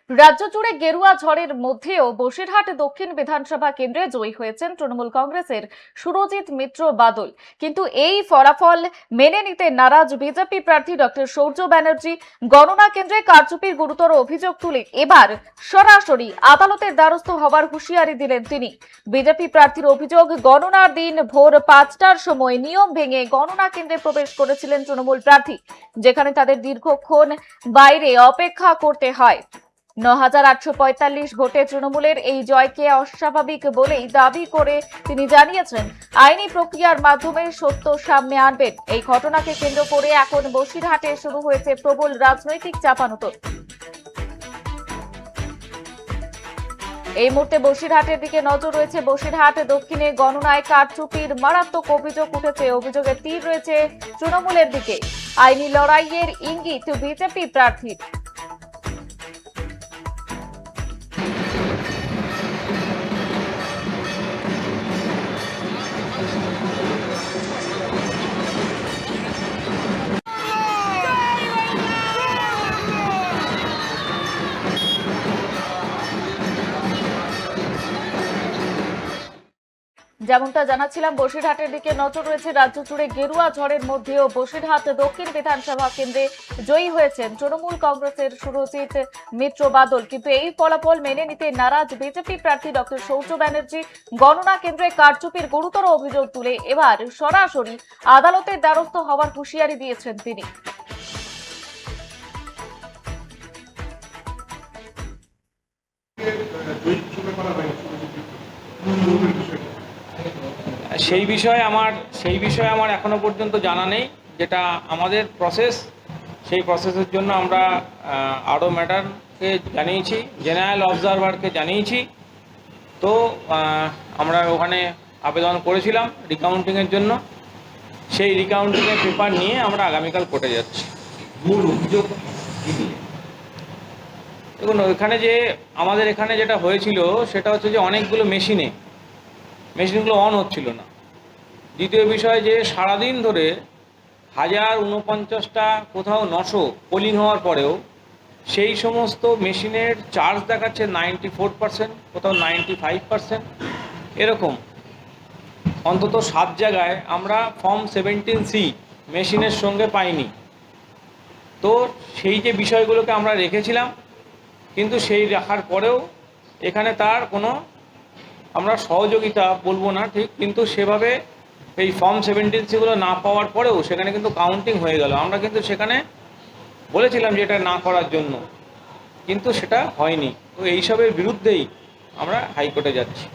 রাজ্য জুড়ে গেরুয়া ঝড়ের মধ্যেও বসিরহাট দক্ষিণ বিধানসভা কেন্দ্রে জয়ী হয়েছেন তৃণমূল কংগ্রেসের সুরজিৎ মিত্র বাদল। কিন্তু এই ফলাফল মেনে নিতে নারাজ বিজেপি প্রার্থী ডক্টর সূর্য ব্যানার্জি। গণনা কেন্দ্রে কারচুপির গুরুতর অভিযোগ তুলে এবার সরাসরি আদালতের দ্বারস্থ হওয়ার হুঁশিয়ারি দিলেন তিনি। বিজেপি প্রার্থীর অভিযোগ, গণনার দিন ভোর 5টার সময় নিয়ম ভেঙে গণনা কেন্দ্রে প্রবেশ করেছিলেন তৃণমূল প্রার্থী, যেখানে তাদের দীর্ঘক্ষণ বাইরে অপেক্ষা করতে হয়। ৯,৮৪৫ ভোটে তৃণমূলের এই জয়কে অস্বাভাবিক বলেই দাবি করে তিনি জানিয়েছেন, আইনি প্রক্রিয়ার মাধ্যমে সত্য সামনে আনবেন। এই ঘটনাকে কেন্দ্র করে এখন বসিরহাটে শুরু হয়েছে প্রবল রাজনৈতিক চাপানুতোর। এই মুহূর্তে বসিরহাটের দিকে নজর রয়েছে। বসিরহাট দক্ষিণে গণনায় কারচুপির মারাত্মক অভিযোগ উঠেছে। অভিযোগের তীর রয়েছে তৃণমূলের দিকে। আইনি লড়াইয়ের ইঙ্গিত বিজেপি প্রার্থীর। যেমনটা জানাচ্ছিলাম, বসিরহাটের দিকে নজর রয়েছে। রাজ্য জুড়ে গেরুয়া ঝড়ের মধ্যেও বসিরহাট দক্ষিণ বিধানসভা কেন্দ্রে জয়ী হয়েছেন তৃণমূল কংগ্রেসের সুরজিৎ মিত্র বাদল। কিন্তু এই ফলাফল মেনে নিতে নারাজ বিজেপি প্রার্থী ডক্টর সূর্য ব্যানার্জি। গণনা কেন্দ্রে কারচুপির গুরুতর অভিযোগ তুলে এবার সরাসরি আদালতের দ্বারস্থ হওয়ার হুঁশিয়ারি দিয়েছেন তিনি। সেই বিষয়ে আমার এখনো পর্যন্ত জানা নেই। যেটা আমাদের প্রসেস, সেই প্রসেসের জন্য আমরা আরও ম্যাটারকে জানিয়েছি, জেনারেল অবজারভারকে জানিয়েছি। তো আমরা ওখানে আবেদন করেছিলাম রিকাউন্টিংয়ের জন্য। সেই রিকাউন্টিংয়ের পেপার নিয়ে আমরা আগামীকাল কোর্টে যাচ্ছি। মূল অভিযোগ দেখুন, ওইখানে যে আমাদের এখানে যেটা হয়েছিল সেটা হচ্ছে যে অনেকগুলো মেশিনগুলো অন হচ্ছিল না। দ্বিতীয় বিষয় যে সারাদিন ধরে 1049টা কোথাও 900 পোলিং হওয়ার পরেও সেই সমস্ত মেশিনের চার্জ দেখাচ্ছে 94%, কোথাও 95%, এরকম অন্তত 7 জায়গায় আমরা ফর্ম 17C মেশিনের সঙ্গে পাইনি। তো সেই যে বিষয়গুলোকে আমরা রেখেছিলাম, কিন্তু সেই রাখার পরেও এখানে তার কোনো আমরা সহযোগিতা বলবো না ঠিক, কিন্তু সেভাবে এই ফর্ম 17Cগুলো না পাওয়ার পরেও সেখানে কিন্তু কাউন্টিং হয়ে গেল। আমরা কিন্তু সেখানে বলেছিলাম যে এটা না করার জন্য, কিন্তু সেটা হয়নি। তো এইসবের বিরুদ্ধেই আমরা হাইকোর্টে যাচ্ছি।